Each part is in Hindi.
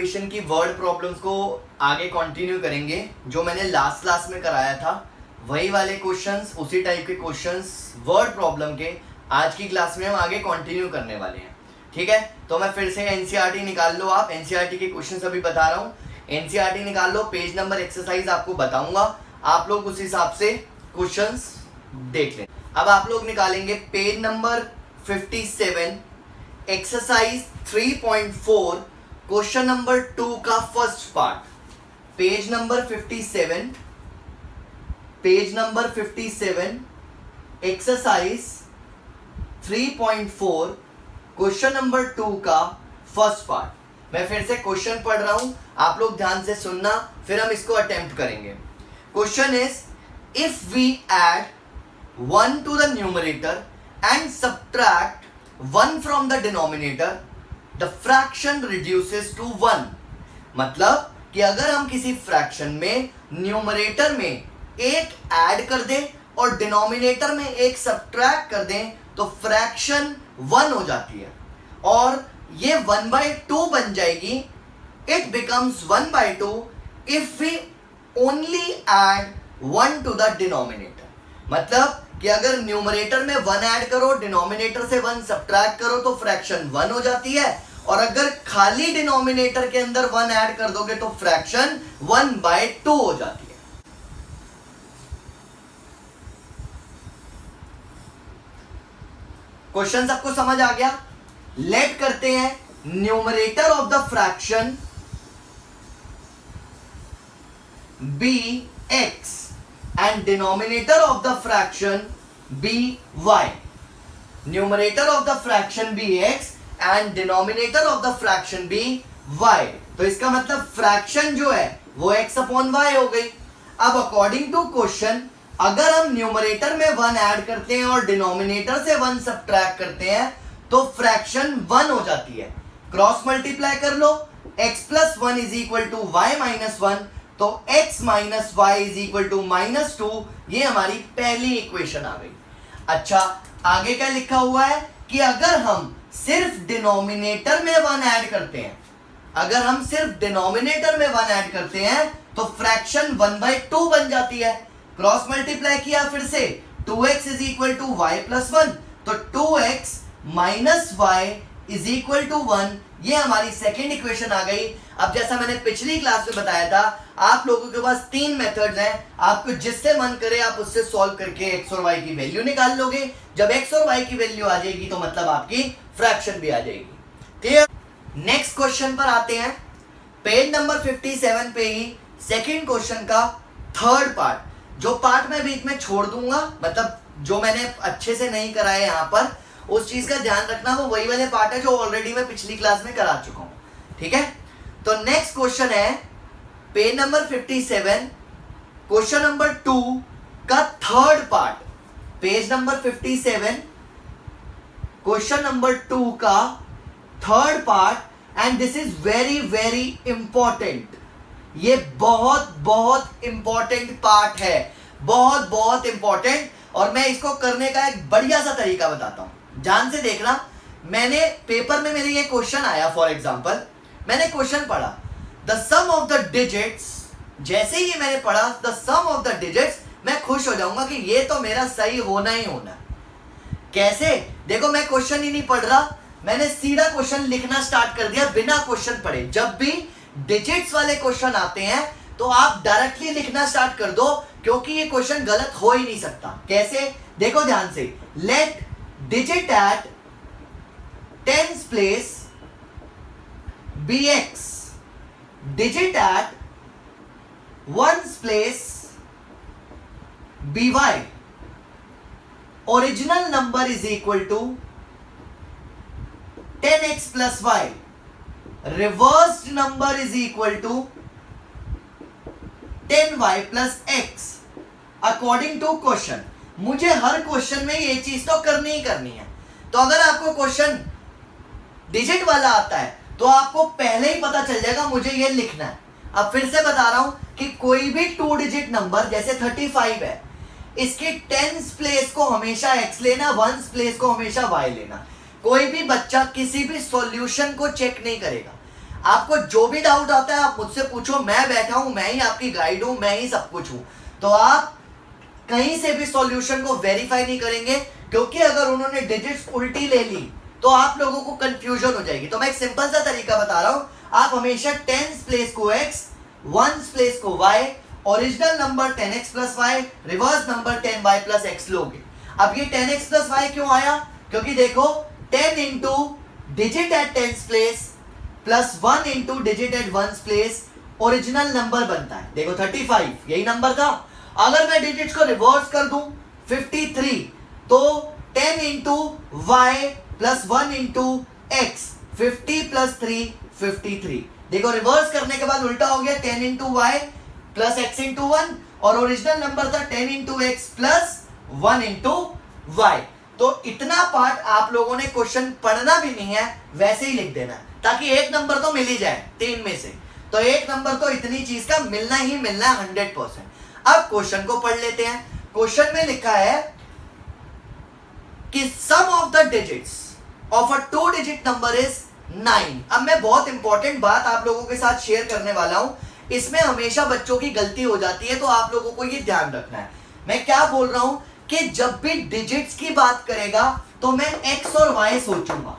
इक्वेशन की वर्ड प्रॉब्लम्स को आगे कंटिन्यू करेंगे। जो मैंने लास्ट क्लास में कराया था वही वाले क्वेश्चंस, उसी टाइप के क्वेश्चंस वर्ड प्रॉब्लम के आज की क्लास में हम आगे कंटिन्यू करने वाले हैं। ठीक है, तो मैं फिर से एनसीईआरटी निकाल लो। आप एनसीईआरटी के क्वेश्चंस अभी बता रहा हूँ, एनसीईआरटी निकाल लो। पेज नंबर एक्सरसाइज आपको बताऊंगा, आप लोग उस हिसाब से क्वेश्चंस देख लें। अब आप लोग निकालेंगे page number 57 exercise 3.4 question number 2 का first part. Page number 57 exercise 3.4 question number 2 का फर्स्ट पार्ट। मैं फिर से क्वेश्चन पढ़ रहा हूं, आप लोग ध्यान से सुनना, फिर हम इसको अटेम्प्ट करेंगे। Question is if we add 1 to the numerator and subtract 1 from the denominator, the fraction reduces to 1। मतलब कि अगर हम किसी फ्रैक्शन में न्यूमरेटर में एक ऐड कर दें और डिनोमिनेटर में एक सब्ट्रैक्ट कर दें तो फ्रैक्शन 1 हो जाती है और ये 1/2 बन जाएगी। It becomes 1/2 if we only add 1 to the denominator. मतलब कि अगर न्यूमरेटर में 1 ऐड करो, डिनोमिनेटर से 1 सब्ट्रैक्ट करो तो फ्रैक्शन 1 हो जाती है, और अगर खाली डिनोमिनेटर के अंदर 1 ऐड कर दोगे तो फ्रैक्शन 1/2 हो जाती है। क्वेश्चन सबको समझ आ गया? लेट करते हैं numerator of the fraction be x and denominator of the fraction be y। numerator of the fraction be x and denominator of the fraction be y। तो इसका मतलब फ्रैक्शन जो है वो x अपॉन y हो गई। अब अकॉर्डिंग टू क्वेश्चन अगर हम न्यूमरेटर में 1 ऐड करते हैं और डिनोमिनेटर से 1 सब्ट्रैक्ट करते हैं तो फ्रैक्शन 1 हो जाती है। क्रॉस मल्टीप्लाई कर लो, x plus 1 is equal to y minus 1, तो x minus y is equal to -2। ये हमारी पहली इक्वेशन आ गई। अच्छा, आगे क्या लिखा हुआ है कि अगर हम सिर्फ डिनोमिनेटर में 1 ऐड करते हैं, अगर हम सिर्फ डिनोमिनेटर में 1 ऐड करते हैं तो फ्रैक्शन 1/2 बन जाती है। क्रॉस मल्टीप्लाई किया फिर से, 2x is equal to y plus 1, तो 2x minus y is equal to 1। ये हमारी सेकेंड इक्वेशन आ गई। अब जैसा मैंने पिछली क्लास में बताया था, आप लोगों के पास 3 मेथड्स हैं, आपको जिससे मन करे आप उससे सॉल्व करके x और y की वैल्यू निकाल लोगे। जब x और y की वैल्यू आ जाएगी तो मतलब आपकी फ्रैक्शन भी आ जाएगी। क्लियर? नेक्स्ट क्वेश्चन पर आते हैं। पेज नंबर 57 पे ही सेकंड क्वेश्चन का थर्ड पार्ट। जो पार्ट मैं बीच में छोड़ दूंगा, मतलब जो मैंने अच्छे से नहीं कराया यहाँ पर, उस चीज का ध्यान रखना, वो वही वाले पार्ट है जो ऑलरेडी मैं पिछली क्लास में करा चुका हूं। ठीक है, तो नेक्स्ट क्वेश्चन है पेज नंबर 57 क्वेश्चन नंबर 2 का third part. Page number 57 question number 2 का third part, and this is very very important. ये बहुत बहुत इंपॉर्टेंट पार्ट है, बहुत बहुत इंपॉर्टेंट। और मैं इसको करने का एक बढ़िया सा तरीका बताता हूं, ध्यान से देखना। मैंने पेपर में मेरे ये क्वेश्चन आया, फॉर एग्जांपल मैंने क्वेश्चन पढ़ा the sum of the digits. जैसे ही मैंने पढ़ा the sum of the digits, मैं खुश हो जाऊंगा कि ये तो मेरा सही होना ही होना। कैसे? देखो, मैं क्वेश्चन ही नहीं पढ़ रहा, मैंने सीधा क्वेश्चन लिखना स्टार्ट कर दिया बिना क्वेश्चन पढ़े। जब भी डिजिट्स वाले क्वेश्चन आते हैं तो आप डायरेक्टली लिखना स्टार्ट कर दो, क्योंकि ये क्वेश्चन गलत हो ही नहीं सकता। कैसे? देखो ध्यान से, let digit at tens place be x, digit at ones place be y, original number is equal to 10x plus y, reversed number is equal to 10y plus x according to question। मुझे हर क्वेश्चन में ये चीज तो करनी ही करनी है। तो अगर आपको क्वेश्चन डिजिट वाला आता है तो आपको पहले ही पता चल जाएगा मुझे ये लिखना है। अब फिर से बता रहा हूं कि कोई भी 2 डिजिट नंबर जैसे 35 है, इसके टेंस प्लेस को हमेशा x लेना, वंस प्लेस को हमेशा y लेना। कोई भी बच्चा किसी भी सॉल्यूशन को चेक नहीं करेगा। आपको जो भी डाउट आता है आप मुझसे पूछो, मैं बैठा हूं, मैं ही आपकी गाइड हूं, मैं ही सब कुछ हूं। तो आप कहीं से भी सॉल्यूशन को वेरीफाई नहीं करेंगे, क्योंकि अगर उन्होंने डिजिट्स उल्टी ले ली तो आप लोगों को कंफ्यूजन हो जाएगी। तो मैं एक सिंपल सा तरीका बता रहा हूं, आप हमेशा 10s प्लेस को x, 1s प्लेस को y, original number 10x plus y, reverse number 10y plus x लोगे। अब ये 10x प्लस y क्यों आया? क्योंकि देखो 10 into digit at 10s place plus 1 into digit at 1s place original number बनता है। देखो 35 यही नंबर था। अगर मैं डिजिट्स को रिवर्स कर दूं 53, तो 10 into y plus 1 into x, 50 plus 3 53। देखो रिवर्स करने के बाद उल्टा हो गया, 10 into y plus x into 1, और ओरिजिनल नंबर था 10 into x plus 1 into y. तो इतना पार्ट आप लोगों ने क्वेश्चन पढ़ना भी नहीं है, वैसे ही लिख देना है, ताकि एक नंबर तो मिल ही जाए 3 में से। तो एक नंबर तो इतनी चीज का मिलना ही मिलना है 100%। अब क्वेश्चन को पढ़ लेते हैं। क्वेश्चन में लिखा है कि sum of the digits of a 2 digit number is 9। अब मैं बहुत इंपॉर्टेंट बात आप लोगों के साथ शेयर करने वाला हूं, इसमें हमेशा बच्चों की गलती हो जाती है, तो आप लोगों को ये ध्यान रखना है। मैं क्या बोल रहा हूं कि जब भी डिजिट्स की बात करेगा तो मैं x और y सोचूंगा।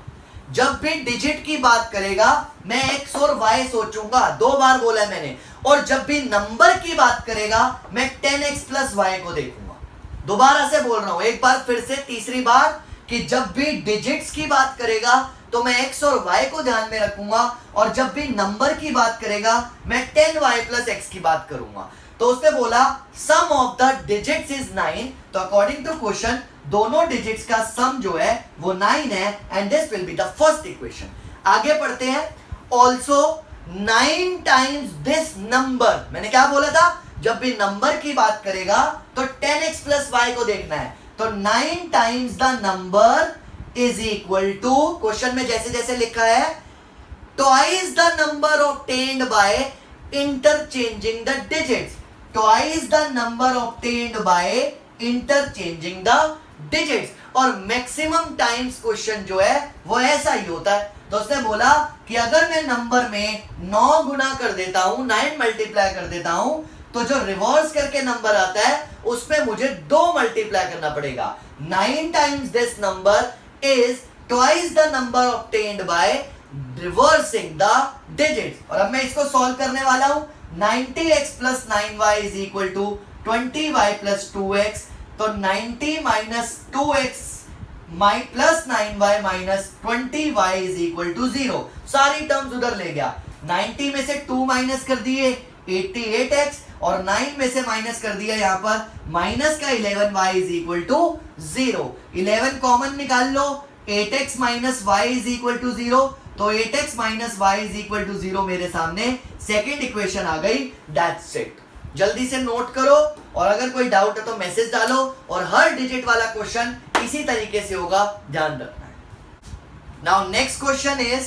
जब भी डिजिट की बात करेगा मैं x और y सोचूंगा, 2 बार बोला है मैंने। और जब भी नंबर की बात करेगा मैं 10x प्लस y को देखूंगा। दोबारा से बोल रहा हूं, एक बार फिर से, तीसरी बार, कि जब भी डिजिट्स की बात करेगा तो मैं x और y को ध्यान में रखूंगा, और जब भी नंबर की बात करेगा मैं 10y प्लस x की बात करूंगा। तो उसने बोला सम ऑफ द डिजिट्स इज 9, तो अकॉर्डिंग टू क्वेश्चन दोनों डिजिट्स का सम जो है वो 9 है, and this will be the first equation. आगे पढ़ते हैं। ऑल्सो 9 टाइम्स दिस नंबर, मैंने क्या बोला था, जब भी नंबर की बात करेगा तो 10x प्लस y को देखना है। तो 9 times the number is equal to, question में जैसे जैसे लिखा है, twice the number obtained by interchanging the digits. Twice the number obtained by interchanging the digits. और मैक्सिमम टाइम्स क्वेश्चन जो है वो ऐसा ही होता है। तो उसने बोला कि अगर मैं नंबर में 9 गुना कर देता हूं, 9 मल्टीप्लाई कर देता हूं, तो जो रिवर्स करके नंबर आता है उसमें मुझे 2 मल्टीप्लाई करना पड़ेगा। 9 times this number is twice the number obtained by reversing the digits. और अब मैं इसको सॉल्व करने वाला हूं। 90x plus 9y is equal to 20y plus 2x। तो 90 minus 2x plus 9y minus 20y is equal to 0। सारी टर्म्स उधर ले गया। 90 में से 2 माइनस कर दिए 88x, और 9 में से माइनस कर दिया यहाँ पर माइनस का 11y is equal to 0। 11 common निकाल लो, 8x minus y is equal to 0। तो 8x minus y is equal to 0 मेरे सामने सेकेंड इक्वेशन आ गई। That's it. जल्दी से नोट करो, और अगर कोई डाउट है तो मैसेज डालो, और हर डिजिट वाला क्वेश्चन इसी तरीके से होगा, ध्यान रखना है। Now next question is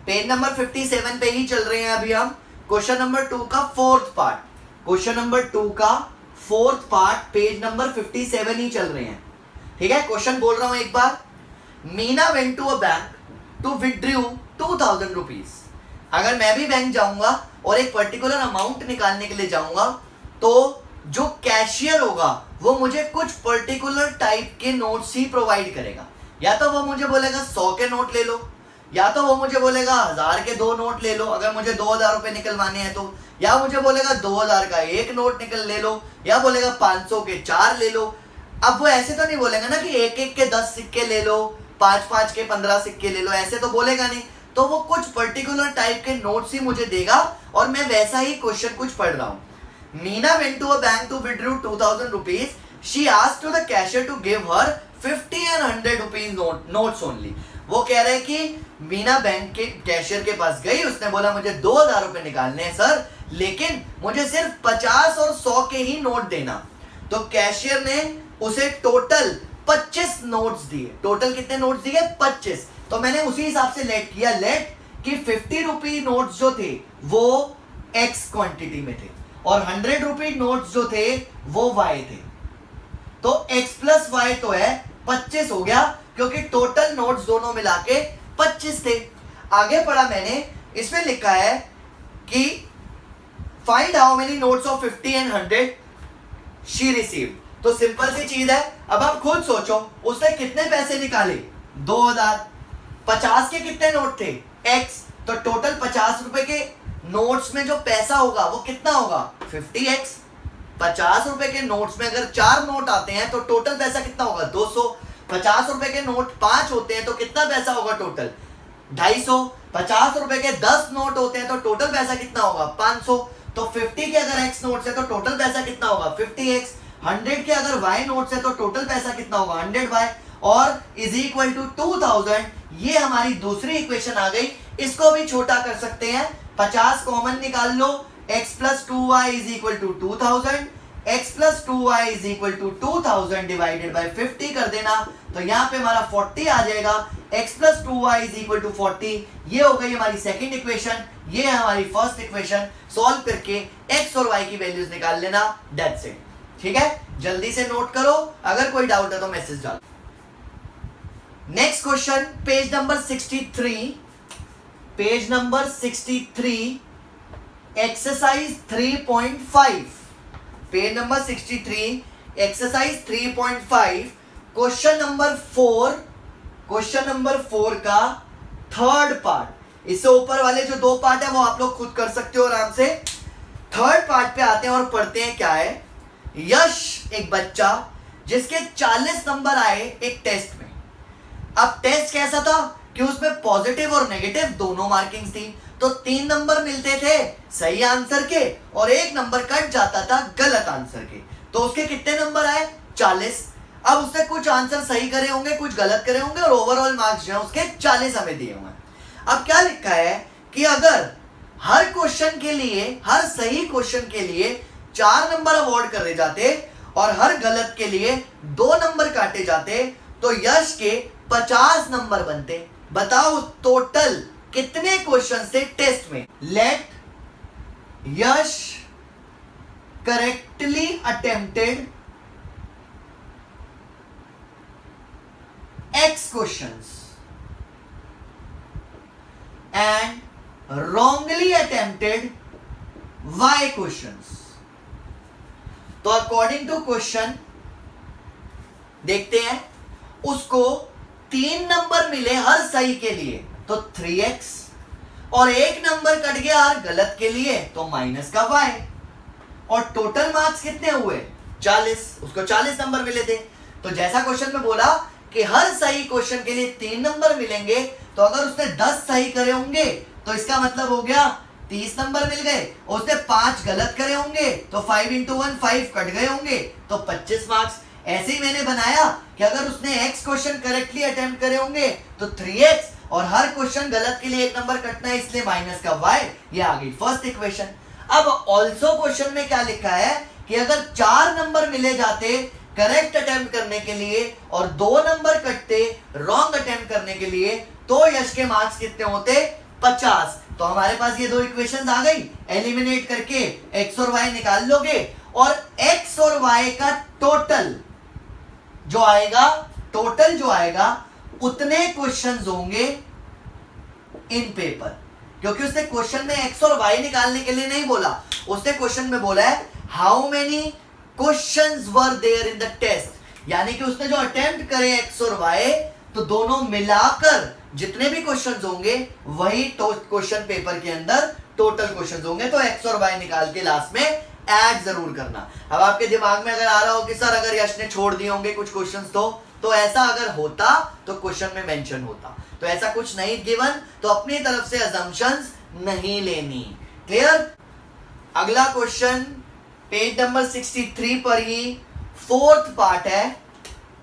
page number 57 पे ही चल रहे हैं अभी हम। क्वेश्चन नंबर 2 का फोर्थ पार्ट, क्वेश्चन नंबर 2 का फोर्थ पार्ट पेज नंबर 57 ही चल रहे हैं। ठीक है, क्वेश्चन बोल रहा हूं एक बार। Meena went to a bank to withdraw 2000 rupees. अगर मैं भी बैंक जाऊंगा और एक पर्टिकुलर अमाउंट निकालने के लिए जाऊंगा, तो जो कैशियर होगा वो मुझे कुछ पर्टिकुलर टाइप के नोट्स ही प्रोवाइड करेगा। या तो वो मुझे बोलेगा 100 के नोट ले लो, या तो वो मुझे बोलेगा 1000 के 2 नोट ले लो अगर मुझे 2000 रुपए निकलवाने हैं तो, या मुझे बोलेगा 2000 का 1 नोट निकल ले लो, या बोलेगा 500 के 4 ले लो। अब वो ऐसे तो नहीं बोलेगा ना कि 1-1 के 10 सिक्के ले लो, 5-5 के 15 सिक्के ले लो, ऐसे तो बोलेगा नहीं। तो वो कुछ पर्टिकुलर टाइप के नोट्स ही मुझे देगा, और मैं वैसा ही क्वेश्चन कुछ पढ़ रहा हूँ। Meena went to a bank to withdraw 2000 rupees. She asked to the cashier to give her 50 and 100 rupees notes only. वो कह रहे हैं कि मीना बैंक के कैशियर के पास गई, उसने बोला मुझे 2000 रुपए निकालने हैं सर, लेकिन मुझे सिर्फ 50 और 100 के ही नोट देना। तो कैशियर ने उसे टोटल 25 नोट्स दिए। टोटल कितने नोट्स दिए? 25। तो मैंने उसी हिसाब से लेट किया, लेट कि 50 रुपी नोट्स जो थे वो x क्वांटिटी में थे, और 100 रुपी नोट्स जो थे वो y थे। तो x प्लस y तो है 25 हो गया, क्योंकि टोटल नोट्स दोनों मिला के 25 थे। आगे पढ़ा मैंने इसमें लिखा है कि find how many notes of 50 and 100 she receive. तो सिंपल सी चीज है, अब आप खुद सोचो उसने कितने पैसे निकाले 2000, 50 के कितने नोट थे x, तो टोटल 50 रुपए के नोट्स में जो पैसा होगा वो कितना होगा 50x। 50 रुपए के नोट्स में अगर 4 नोट आते हैं तो टोटल पैसा कितना होगा 200। 50 रुपए के नोट 5 होते हैं तो कितना पैसा होगा टोटल 250। 50 रुपए के 10 नोट होते हैं तो टोटल पैसा कितना होगा 500। तो 50 के अगर x नोट्स है तो टोटल पैसा कितना होगा 50x। 100 के अगर y नोट्स है तो टोटल पैसा कितना होगा 100y, और इज इक्वल टू 2000। ये हमारी दूसरी इक्वेशन आ गई। इसको भी छोटा कर सकते हैं, 50 कॉमन निकाल लो, x plus 2y is equal to 2000, x plus 2y is equal to 2000 divided by 50 कर देना, तो यहाँ पे हमारा 40 आ जाएगा। x plus 2y is equal to 40, ये हो गई हमारी सेकंड इक्वेशन, ये है हमारी फर्स्ट इक्वेशन। सॉल्व करके x और y की वैल्यूज निकाल लेना, दैट्स इट। ठीक है, जल्दी से नोट करो, अगर कोई डाउट है तो मैसेज डालो। Next question, page number 63, page number 63, exercise 3.5, page number 63, exercise 3.5, question number 4, question number 4 का थर्ड पार्ट। इससे ऊपर वाले जो 2 पार्ट है वो आप लोग खुद कर सकते हो आराम से। थर्ड पार्ट पे आते हैं और पढ़ते हैं क्या है। यश एक बच्चा जिसके 40 नंबर आए एक टेस्ट में। अब टेस्ट कैसा था कि उसमें पॉजिटिव और नेगेटिव दोनों मार्किंग्स थी, तो 3 नंबर मिलते थे सही आंसर के और 1 नंबर कट जाता था गलत आंसर के। तो उसके कितने नंबर आए 40। अब उसने कुछ आंसर सही करे होंगे, कुछ गलत करे होंगे, और ओवरऑल मार्क्स जो है उसके 40 हमें दिए हुए। अब क्या लिखा है कि अगर हर क्वेश्चन के लिए, हर सही क्वेश्चन के लिए 4 नंबर अवॉर्ड करे जाते और हर गलत के लिए 2 नंबर काटे जाते तो यश के 50 नंबर बनते। बताओ टोटल कितने क्वेश्चन थे टेस्ट में। Let Yash correctly attempted x questions and wrongly attempted y questions। तो अकॉर्डिंग टू क्वेश्चन देखते हैं, उसको 3 नंबर मिले हर सही के लिए तो 3x, और 1 नंबर कट गया हर गलत के लिए तो माइनस का y, और टोटल मार्क्स कितने हुए 40। उसको 40 नंबर मिले थे। तो जैसा क्वेश्चन में बोला कि हर सही क्वेश्चन के लिए 3 नंबर मिलेंगे, तो अगर उसने 10 सही करे होंगे तो इसका मतलब हो गया 30 नंबर मिल गए। उसने 5 गलत करे होंगे तो 5 इंटू 1 5 कट गए होंगे तो 25 मार्क्स। ऐसे ही मैंने बनाया कि अगर उसने x क्वेश्चन करेक्टली अटेम्प्ट करे होंगे तो 3x, और हर क्वेश्चन गलत के लिए 1 नंबर कटना है इसलिए माइनस का y। ये आ गई फर्स्ट इक्वेशन। अब ऑल्सो क्वेश्चन में क्या लिखा है कि अगर 4 नंबर मिले जाते करेक्ट अटेम्प्ट करने के लिए और 2 नंबर कटते रॉन्ग अटेम्प्ट करने के लिए तो यश के मार्क्स कितने होते 50। तो हमारे पास ये 2 इक्वेशंस आ गई, एलिमिनेट करके x और y निकाल लोगे और x और y का टोटल जो आएगा उतने क्वेश्चंस होंगे इन पेपर। क्योंकि उसने क्वेश्चन में x और y निकालने के लिए नहीं बोला, उसने क्वेश्चन में बोला है how many questions were there in the test, यानी कि उसने जो अटेम्प्ट करे x और y तो दोनों मिलाकर जितने भी क्वेश्चंस होंगे वही क्वेश्चन पेपर के अंदर टोटल क्वेश्चंस होंगे। तो x और y निकाल के लास्ट में ऐड जरूर करना। अब आपके दिमाग में अगर आ रहा हो कि सर अगर यश ने छोड़ दिए होंगे कुछ क्वेश्चंस तो ऐसा अगर होता तो क्वेश्चन में मेंशन होता, तो ऐसा कुछ नहीं गिवन, तो अपनी तरफ से अजम्पशंस नहीं लेनी। क्लियर। अगला क्वेश्चन पेज नंबर 63 पर ही फोर्थ पार्ट है,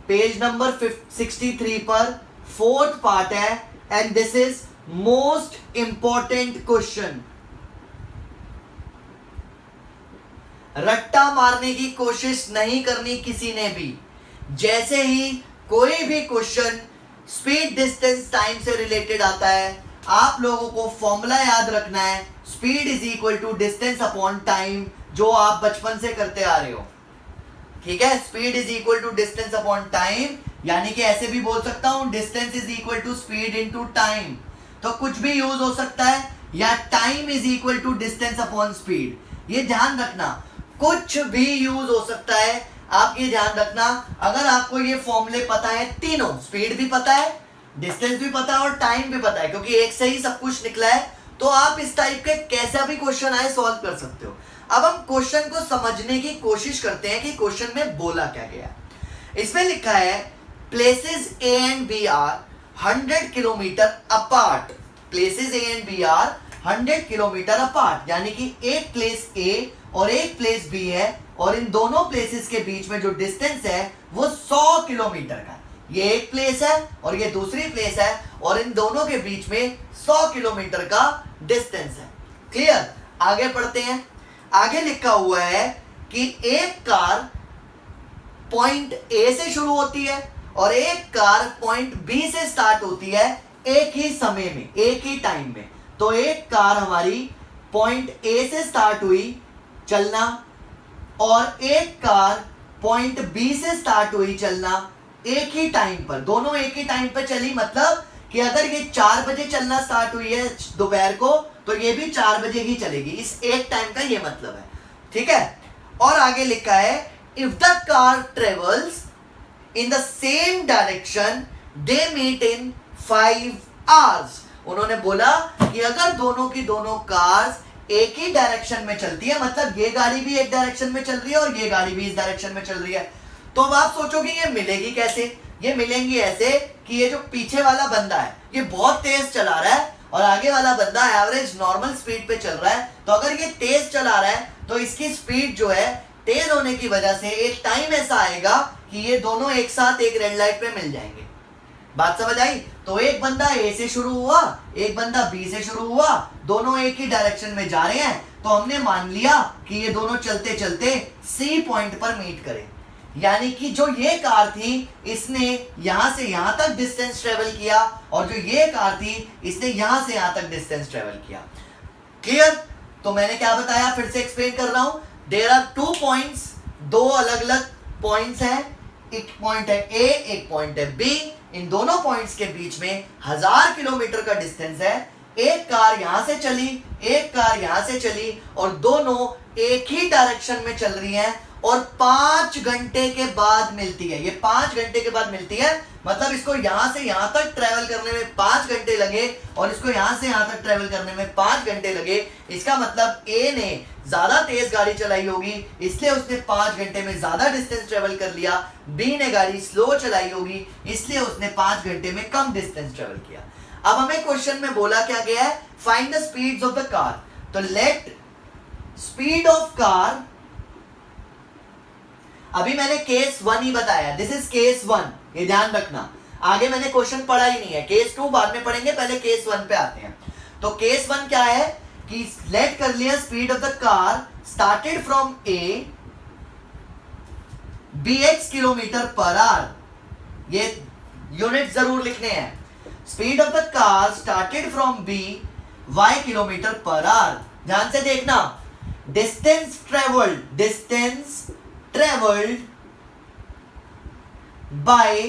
पेज नंबर 63 पर फोर्थ पार्ट है, and this is most important question. रट्टा मारने की कोशिश नहीं करनी किसी ने भी। जैसे ही कोई भी क्वेश्चन स्पीड डिस्टेंस टाइम से रिलेटेड आता है, आप लोगों को फॉर्मूला याद रखना है, speed is equal to distance upon time, जो आप बचपन से करते आ रहे हो। ठीक है, speed is equal to distance upon time, यानी कि ऐसे भी बोल सकता हूं distance is equal to speed into time. तो कुछ भी यूज हो सकता है, या time is equal to distance upon speed. ये ध्यान रखना, कुछ भी यूज हो सकता है, आप ये ध्यान रखना। अगर आपको ये फॉर्मूले पता है, तीनों स्पीड भी पता है, डिस्टेंस भी पता है और टाइम भी पता है, क्योंकि एक से ही सब कुछ निकला है, तो आप इस टाइप के कैसा भी क्वेश्चन आए सॉल्व कर सकते हो। अब हम क्वेश्चन को समझने की कोशिश करते हैं कि क्वेश्चन में बोला क्या गया। इसमें लिखा है places A and B are 100 kilometre apart. Places A and B are 100 kilometre apart, यानी कि एक प्लेस ए और एक प्लेस बी है, और इन दोनों प्लेसेस के बीच में जो डिस्टेंस है वो 100 किलोमीटर का। ये एक प्लेस है और ये दूसरी प्लेस है, और इन दोनों के बीच में 100 किलोमीटर का डिस्टेंस है। क्लियर? आगे पढ़ते हैं। आगे लिखा हुआ है कि एक कार पॉइंट ए से शुरू होती है और एक कार पॉइंट बी से स्टार्ट होती है एक ही समय में, एक ही टाइम में। तो एक कार हमारी पॉइंट ए से स्टार्ट हुई चलना, और एक कार पॉइंट बी से स्टार्ट हुई चलना एक ही टाइम पर। दोनों एक ही टाइम पर चली, मतलब कि अगर ये 4 बजे चलना स्टार्ट हुई है दोपहर को, तो ये भी 4 बजे ही चलेगी। इस एक टाइम का ये मतलब है, ठीक है। और आगे लिखा है if the car travels in the same direction they meet in 5 hours. उन्होंने बोला कि अगर दोनों की दोनों कार्स एक ही डायरेक्शन में चलती है, मतलब ये गाड़ी भी एक डायरेक्शन में चल रही है और ये गाड़ी भी इस डायरेक्शन में चल रही है, तो अब आप सोचोगे ये मिलेगी कैसे? ये मिलेंगी ऐसे कि ये जो पीछे वाला बंदा है ये बहुत तेज चला रहा है और आगे वाला बंदा एवरेज नॉर्मल स्पीड पे चल रहा है। तो अगर ये तेज चला रहा है तो इसकी स्पीड जो है तेज होने की वजह से एक टाइम ऐसा आएगा कि ये दोनों एक साथ एक रेड लाइट पे मिल जाएंगे। बात समझ आई? तो एक बंदा ए से शुरू हुआ, एक बंदा बी से शुरू हुआ, दोनों एक ही डायरेक्शन में जा रहे हैं, तो हमने मान लिया कि ये दोनों चलते चलते सी पॉइंट पर मीट करें। यानी कि जो ये कार थी इसने यहां से यहां तक डिस्टेंस ट्रेवल किया, और जो ये कार थी इसने यहां से यहां तक डिस्टेंस ट्रेवल किया। क्लियर? तो मैंने क्या बताया, फिर से एक्सप्लेन कर रहा हूं। देयर आर 2 पॉइंट्स, दो अलग अलग पॉइंट्स हैं। एक पॉइंट है ए, एक पॉइंट है बी। इन दोनों पॉइंट्स के बीच में 1000 किलोमीटर का डिस्टेंस है। एक कार यहां से चली, एक कार यहां से चली, और दोनों एक ही डायरेक्शन में चल रही हैं, और 5 घंटे के बाद मिलती है। ये 5 घंटे के बाद मिलती है, मतलब इसको यहां से यहां तक ट्रेवल करने में 5 घंटे लगे और इसको यहां से यहां तक ट्रेवल करने में 5 घंटे लगे। इसका मतलब ए ने ज्यादा तेज गाड़ी चलाई होगी, इसलिए उसने 5 घंटे में ज्यादा डिस्टेंस ट्रेवल कर लिया। बी ने गाड़ी स्लो चलाई होगी, इसलिए उसने 5 घंटे में कम डिस्टेंस ट्रेवल किया। अब हमें क्वेश्चन में बोला क्या गया है, find the speeds of the car. तो लेट स्पीड ऑफ कार, अभी मैंने केस 1 ही बताया, दिस इज केस 1, ये ध्यान रखना। आगे मैंने क्वेश्चन पढ़ा ही नहीं है, केस 2 बाद में पढ़ेंगे, पहले केस 1 पे आते हैं। तो केस 1 क्या है कि लेट कर लिया speed of the car started from A bx kilometre per hour. ये यूनिट जरूर लिखने हैं। Speed of the car started from B y kilometre per hour. ध्यान से देखना, distance travelled by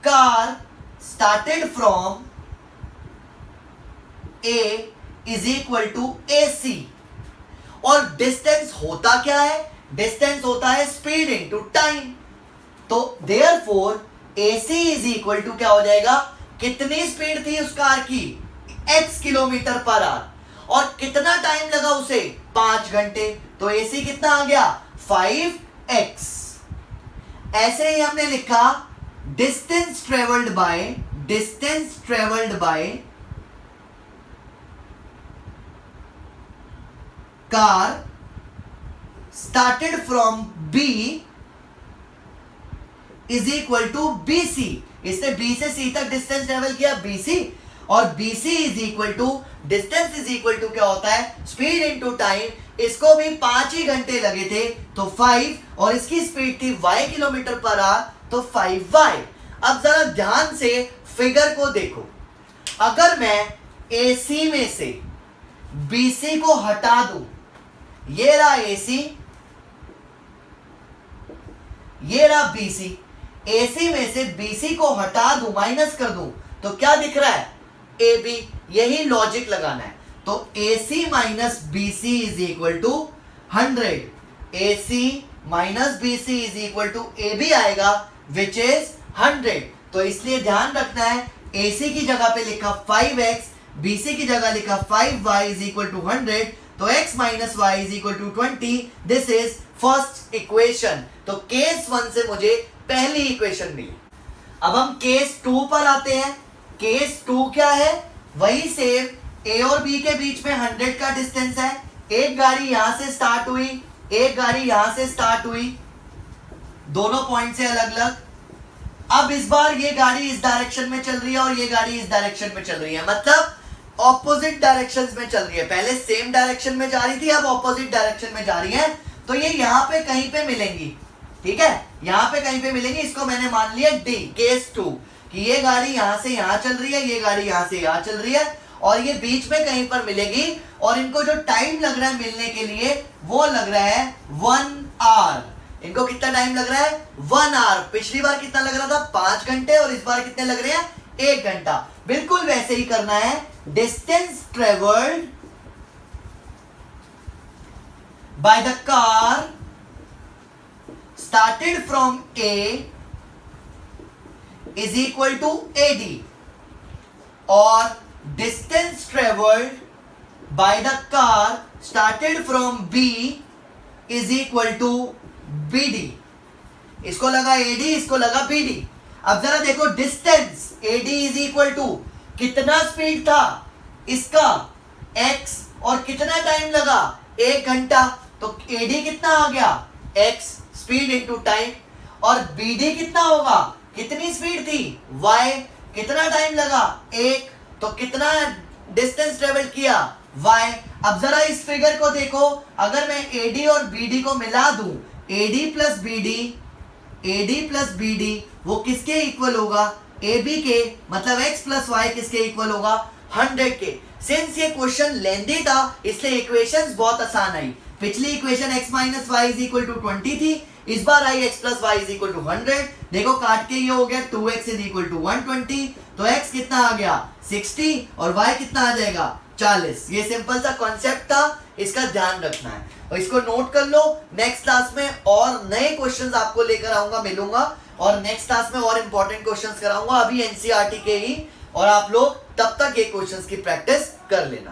car started from A is equal to AC। और डिस्टेंस होता क्या है? डिस्टेंस होता है स्पीड इनटू टाइम। तो therefore AC is equal to क्या हो जाएगा, कितनी स्पीड थी उस कार की, x किलोमीटर पर आवर, और कितना टाइम लगा उसे, 5 घंटे। तो AC कितना आ गया, 5x। ऐसे ही हमने लिखा distance travelled by car started from B is equal to BC। इसने B से C तक डिस्टेंस ट्रेवल किया, BC, और BC is equal to distance is equal to क्या होता है, स्पीड इनटू टाइम। इसको भी 5 ही घंटे लगे थे, तो 5, और इसकी स्पीड थी y किलोमीटर पर आवर, तो 5y। अब जरा ध्यान से फिगर को देखो, अगर मैं AC में से BC को हटा दूं, ये रहा AC, ये रहा BC, AC में से BC को हटा दूं, माइनस कर दूं, तो क्या दिख रहा है, AB। यही लॉजिक लगाना है। तो AC minus BC is equal to 100। AC minus BC is equal to AB आएगा विच इज 100। तो इसलिए ध्यान रखना है AC की जगह पे लिखा 5x, BC की जगह लिखा 5y इज इक्वल टू 100, तो x minus y is equal to 20। This is first equation. तो केस 1 से मुझे पहली इक्वेशन मिली। अब हम केस 2 पर आते हैं। केस 2 क्या है? वही सेम, A और B के बीच में 100 का डिस्टेंस है। एक गाड़ी यहां से स्टार्ट हुई, एक गाड़ी यहां से स्टार्ट हुई, दोनों पॉइंट से अलग अलग। अब इस बार ये गाड़ी इस डायरेक्शन में चल रही है और ये गाड़ी इस डायरेक्शन में चल रही है, मतलब ऑपोजिट डायरेक्शंस में चल रही है। पहले सेम डायरेक्शन में जा रही थी, अब ऑपोजिट डायरेक्शन में जा रही है। तो ये यहां पे कहीं पे मिलेंगी, ठीक है, यहां पे कहीं पे मिलेंगी। इसको मैंने मान लिया डी, केस 2, कि ये गाड़ी यहां से यहां चल रही है, ये गाड़ी यहां से यहां चल रही है और ये बीच में कहीं पर मिलेगी। और इनको जो टाइम लग रहा है मिलने के लिए वो लग रहा है 1 आवर। इनको कितना टाइम लग रहा है? 1 आवर। पिछली बार कितना लग रहा था? 5 घंटे, और इस बार कितने लग रहे हैं? 1 घंटा। बिल्कुल वैसे ही करना है। Distance travelled by the car started from A is equal to AD, और distance traveled by the car started from B is equal to BD। इसको लगा AD, इसको लगा BD। अब जरा देखो distance AD is equal to कितना स्पीड था इसका x, और कितना टाइम लगा? 1 घंटा। तो AD कितना आ गया? x speed into time. और BD कितना होगा? कितनी स्पीड थी? y। कितना टाइम लगा? 1। तो कितना डिस्टेंस ट्रेवल किया? y। अब जरा इस फिगर को देखो, अगर मैं AD और BD को मिला दूं, AD प्लस BD वो किसके इक्वल होगा? AB के, मतलब x प्लस y किसके इक्वल होगा? 100 के। सिंस ये क्वेश्चन लेंदी था इसलिए इक्वेशंस बहुत आसान आई। पिछली equation x minus y is equal to 20 थी, इस बार आई x plus y is equal to 100। देखो काट के ये हो गया 2x इज इक्वल टू 120। तो x कितना आ गया? 60, और y कितना आ जाएगा? 40। ये सिंपल सा कॉन्सेप्ट था, इसका ध्यान रखना है और इसको नोट कर लो। नेक्स्ट क्लास में और नए क्वेश्चंस आपको लेकर आऊंगा, मिलूंगा, और नेक्स्ट क्लास में और इंपॉर्टेंट क्वेश्चंस कराऊंगा, अभी एनसीईआरटी के ही। और आप लोग तब तक ये क्वेश्चंस की प्रैक्टिस कर लेना।